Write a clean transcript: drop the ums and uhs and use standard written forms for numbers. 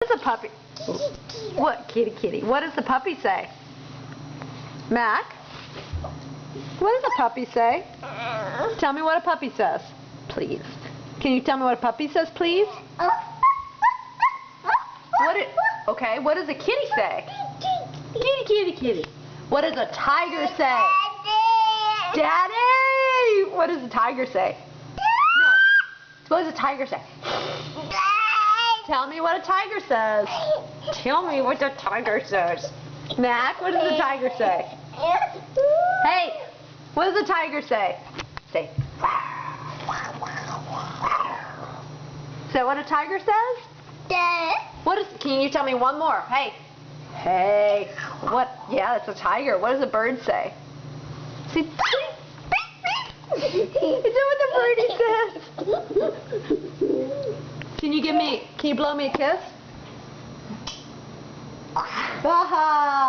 What does a puppy? What, kitty, kitty? What does the puppy say? Mac? What does a puppy say? Tell me what a puppy says, please. Can you tell me what a puppy says, please? Okay, what does a kitty say? Kitty, kitty, kitty. What does a tiger say? Daddy! What does a tiger say? No. What does a tiger say? Tell me what a tiger says. Tell me what the tiger says. Mac, what does the tiger say? Hey, what does the tiger say? Say. Is that what a tiger says? Can you tell me one more? Hey. Hey. What? Yeah, it's a tiger. What does a bird say? See? Is that what the birdie says? Can you blow me a kiss? Baha!